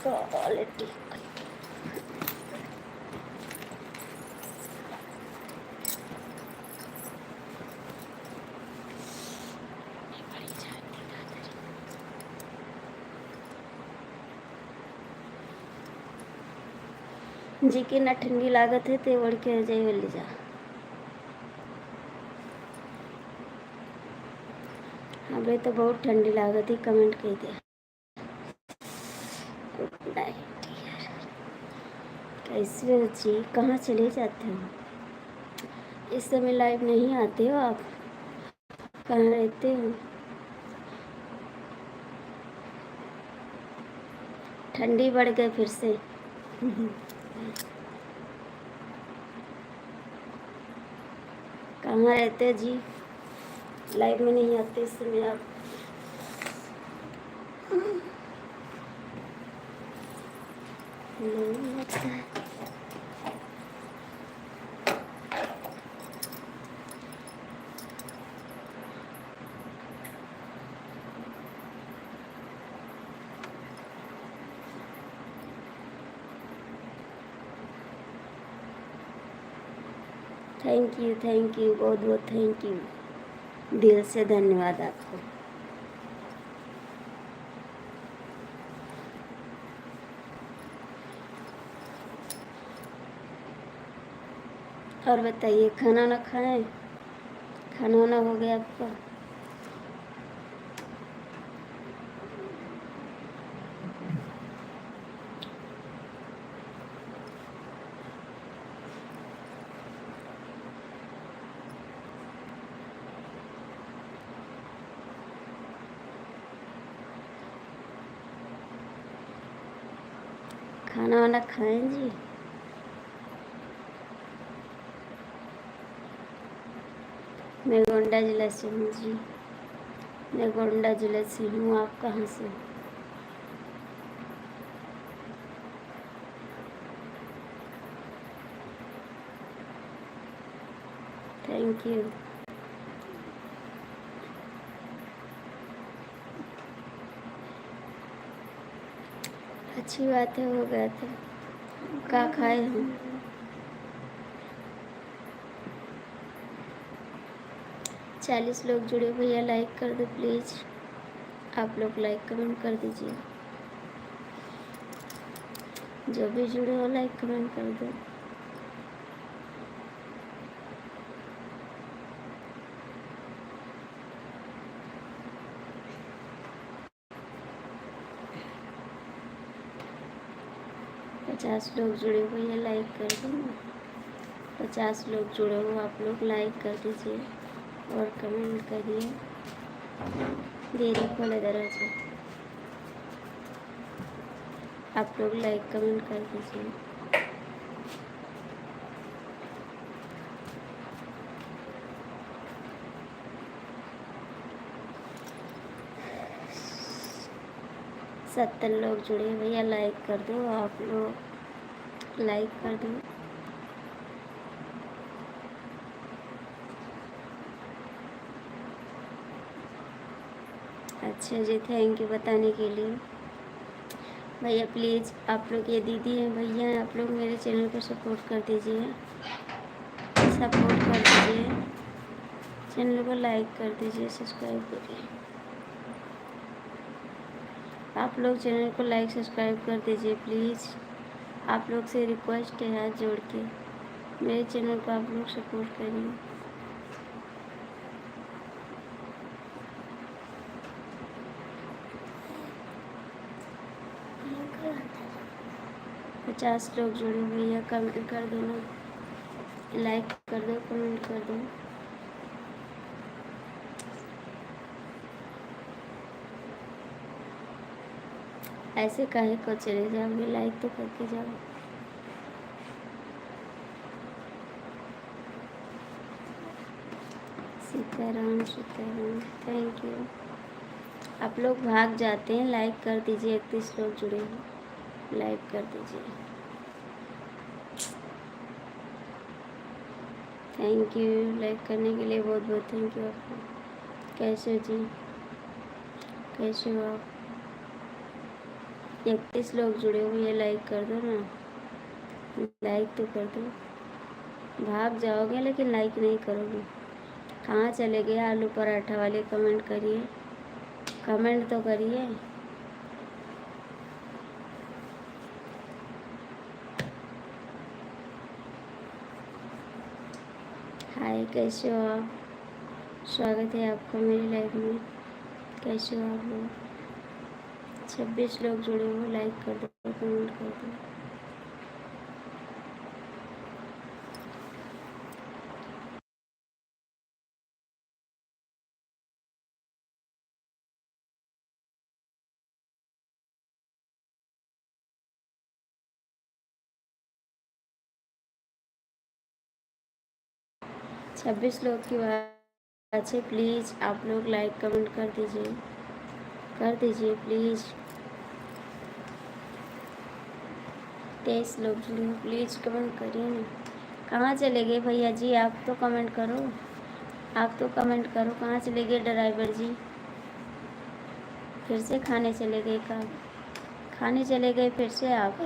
Quality जी के ना ठंडी लागत है ते ओढ़ के जाई वाली जा। हमें तो बहुत ठंडी लागत है, कमेंट कर दिया। गुड नाइट यार, कैसे हो जी, कहाँ चले जाते हो? इस समय लाइव नहीं आते हो आप, कहाँ रहते हो? ठंडी बढ़ गई फिर से। कहाँ रहते हो जी, लाइव में नहीं आते इस समय आप? नहीं आता है। थैंक यू बहुत बहुत थैंक यू, दिल से धन्यवाद आपको। और बताइए, खाना ना खाएं? खाना ना हो गया आपका? खाना वाना खाएं जी। मैं गोंडा जिला से हूँ जी, मैं गोंडा जिले से हूँ। आप कहाँ से? Thank you. अच्छी बात है, हो गया था। क्या खाए हम? 40 लोग जुड़े, भैया लाइक कर दो प्लीज़। आप लोग लाइक कमेंट कर दीजिए, जो भी जुड़े हो लाइक कमेंट कर दो। पचास लोग जुड़े हो, भैया लाइक कर दो ना। 50 लोग जुड़े हो, आप लोग लाइक कर दीजिए और कमेंट करिए। देरी खोले दरवाजा, आप लोग लाइक कमेंट कर दीजिए। सत्तर लोग जुड़े, भैया लाइक कर दो, आप लोग लाइक कर दो। अच्छा जी, थैंक यू बताने के लिए। भैया प्लीज़, आप लोग ये दीदी हैं भैया हैं, आप लोग मेरे चैनल को सपोर्ट कर दीजिए, सपोर्ट कर दीजिए, चैनल को लाइक कर दीजिए, सब्सक्राइब करिए। आप लोग चैनल को लाइक सब्सक्राइब कर दीजिए प्लीज़। आप लोग से रिक्वेस्ट है हाथ जोड़ के, मेरे चैनल को आप लोग सपोर्ट करिए। पचास लोग जुड़े भैया, कमेंट कर दो ना, लाइक कर दो, कमेंट कर दो। ऐसे काहे को चले जाओगे, लाइक तो करके जाओ। Sitaram Sitaram, thank you. आप लोग भाग जाते हैं, लाइक कर दीजिए। 31 लोग जुड़े हैं, लाइक कर दीजिए। थैंक यू लाइक करने के लिए, बहुत बहुत थैंक यू आपको। कैसे हो जी, कैसे हो आप? 31 लोग जुड़े हो, ये लाइक कर दो ना, लाइक तो कर दो। भाग जाओगे लेकिन लाइक नहीं करोगे। कहाँ चले गए आलू पराठा वाले? कमेंट करिए, कमेंट तो करिए। हाय, कैसे हो आप? स्वागत है आपका मेरी लाइफ में। कैसे हो आप लोग? 26 लोग जुड़े हो, लाइक कर दो, कमेंट कर दो। छब्बीस लोग की बात है, प्लीज़ आप लोग लाइक कमेंट कर दीजिए प्लीज़। 23 लोग जुड़े हो, प्लीज़ कमेंट करिए ना। कहाँ चले गए भैया जी? आप तो कमेंट करो, आप तो कमेंट करो। कहाँ चले गए ड्राइवर जी? फिर से खाने चले गए का? खाने चले गए फिर से आप?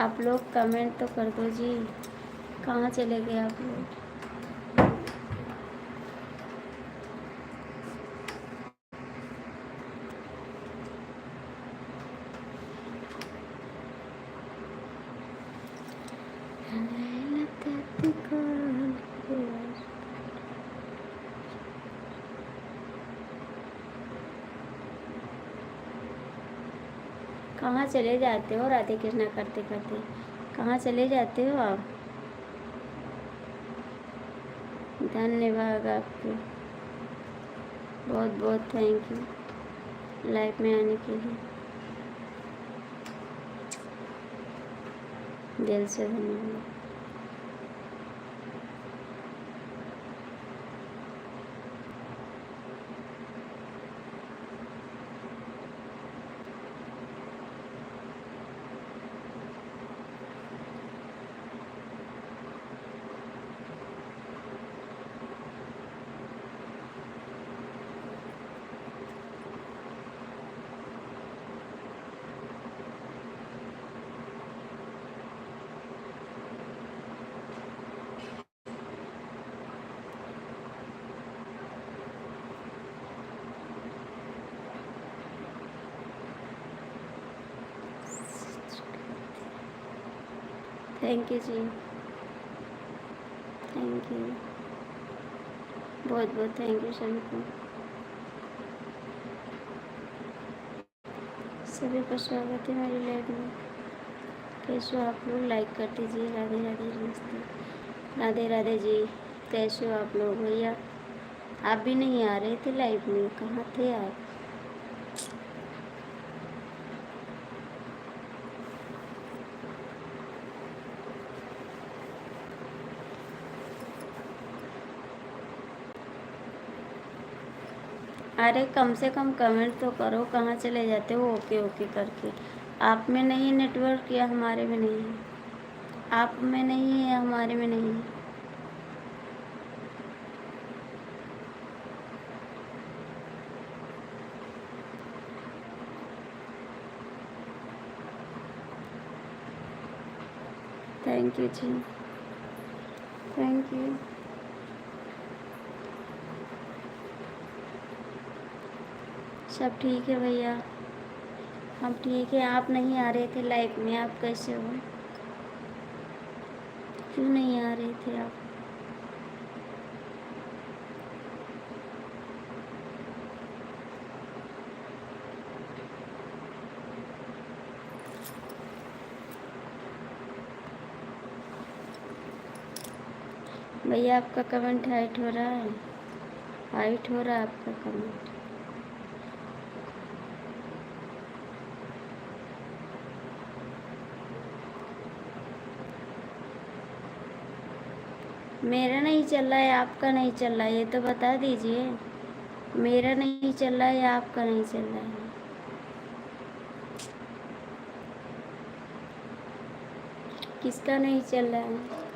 आप लोग कमेंट तो कर दो जी। कहाँ चले गए आप लोग? कहाँ चले जाते हो राधे कृष्णा करते करते? कहाँ चले जाते हो आप? धन्यवाद आपको, बहुत बहुत थैंक यू लाइफ में आने के लिए, दिल से धन्यवाद। थैंक यू जी, थैंक यू, बहुत बहुत थैंक यू सभी को। सभी का स्वागत है मेरी लाइफ में। कैसे हो आप लोग? लाइक कर दीजिए। राधे राधे, नमस्ते, राधे राधे जी। कैसे हो आप लोग? भैया आप भी नहीं आ रहे थे लाइव में, कहाँ थे आप? अरे कम से कम कमेंट तो करो, कहाँ चले जाते हो ओके ओके करके? आप में नहीं नेटवर्क या हमारे में नहीं है? आप में नहीं है या हमारे में नहीं है? थैंक यू जी, थैंक यू। सब ठीक है भैया, हम ठीक है। आप नहीं आ रहे थे लाइफ में, आप कैसे हो? क्यों नहीं आ रहे थे आप? भैया आपका कमेंट हाइट हो रहा है, हाइट हो रहा है आपका कमेंट। मेरा नहीं चल रहा है, आपका नहीं चल रहा है, ये तो बता दीजिए। मेरा नहीं चल रहा है या आपका नहीं चल रहा है? किसका नहीं चल रहा है?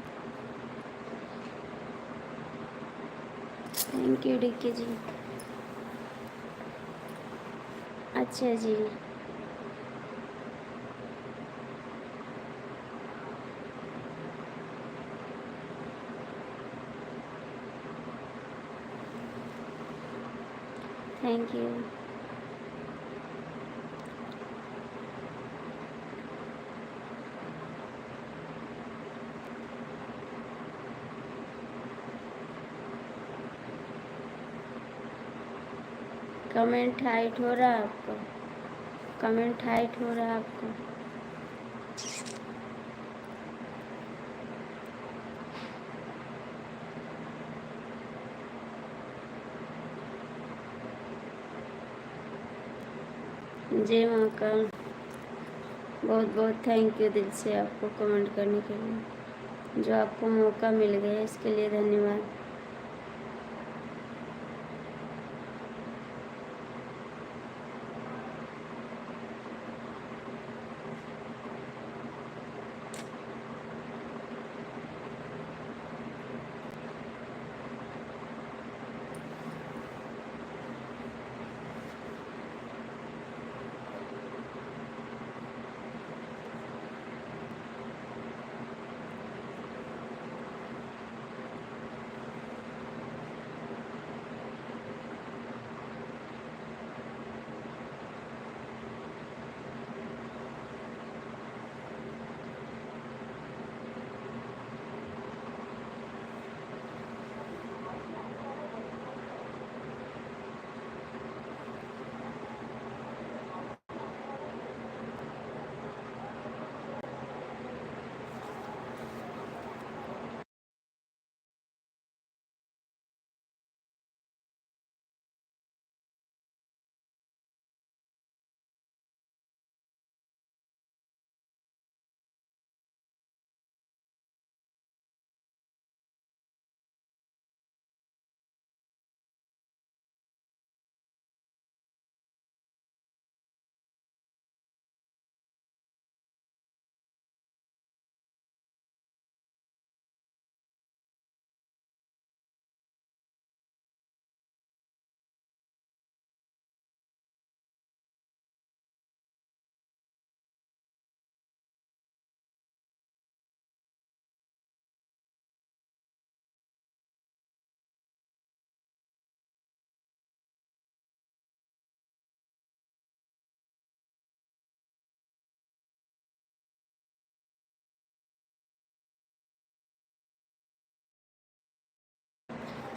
थैंक यू डीके जी। अच्छा जी, थैंक यू। कमेंट हाइट हो रहा है आपका, कमेंट हाइट हो रहा है आपका। जय महाकाल, बहुत बहुत थैंक यू दिल से आपको कमेंट करने के लिए। जो आपको मौका मिल गया इसके लिए धन्यवाद।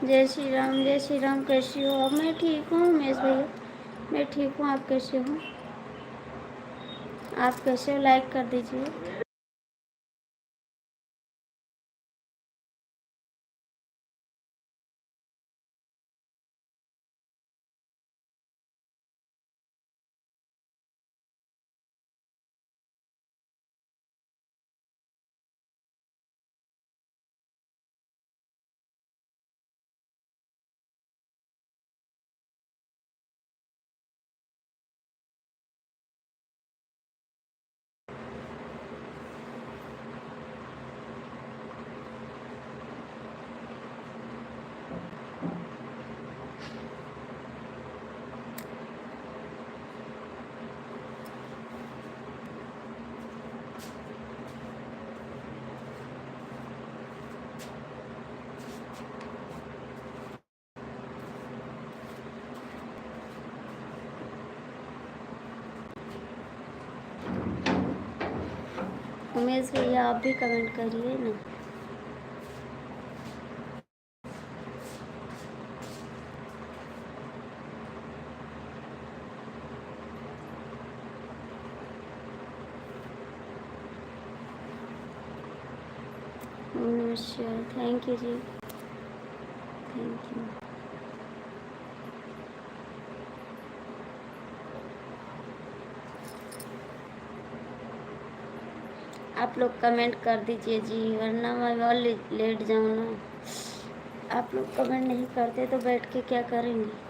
जय श्री राम, जय श्री राम। कैसी हो? मैं ठीक हूँ उमेश भैया, मैं ठीक हूँ। आप कैसे हो? आप कैसे हो? लाइक कर दीजिए। उमेश भैया आप भी कमेंट करिए ना। नमस्कार, थैंक यू जी, थैंक यू। आप लोग कमेंट कर दीजिए जी, वरना मैं और लेट जाऊँ ना। आप लोग कमेंट नहीं करते तो बैठ के क्या करेंगे।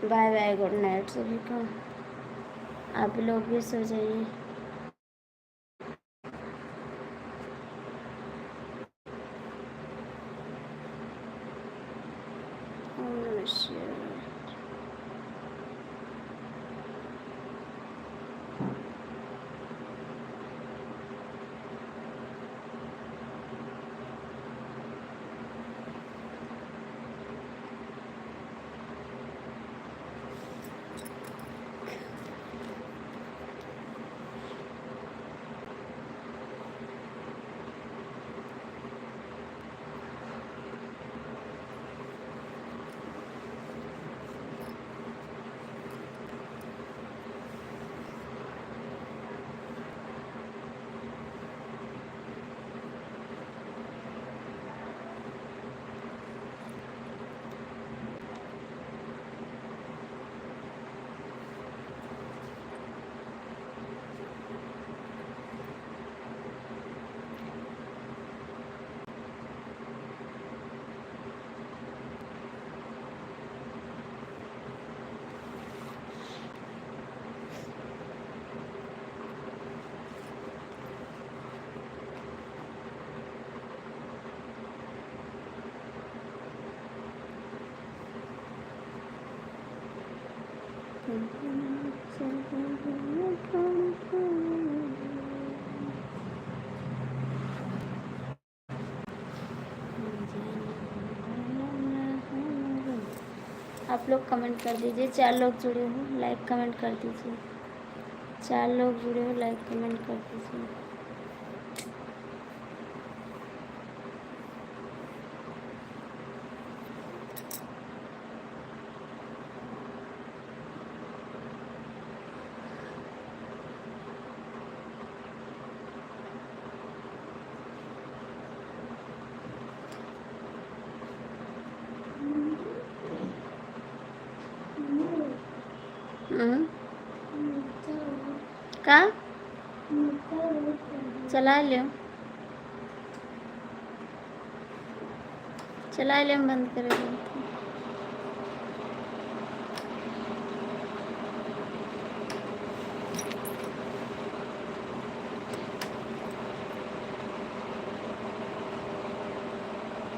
बाय बाय, गुड नाइट सभी को। आप लोग भी सो जाइए। नमस्कार। आप लोग कमेंट कर दीजिए। 4 लोग जुड़े हो, लाइक कमेंट कर दीजिए। 4 लोग जुड़े हो, लाइक कमेंट कर दीजिए। का चला लो, चला ले, बंद कर।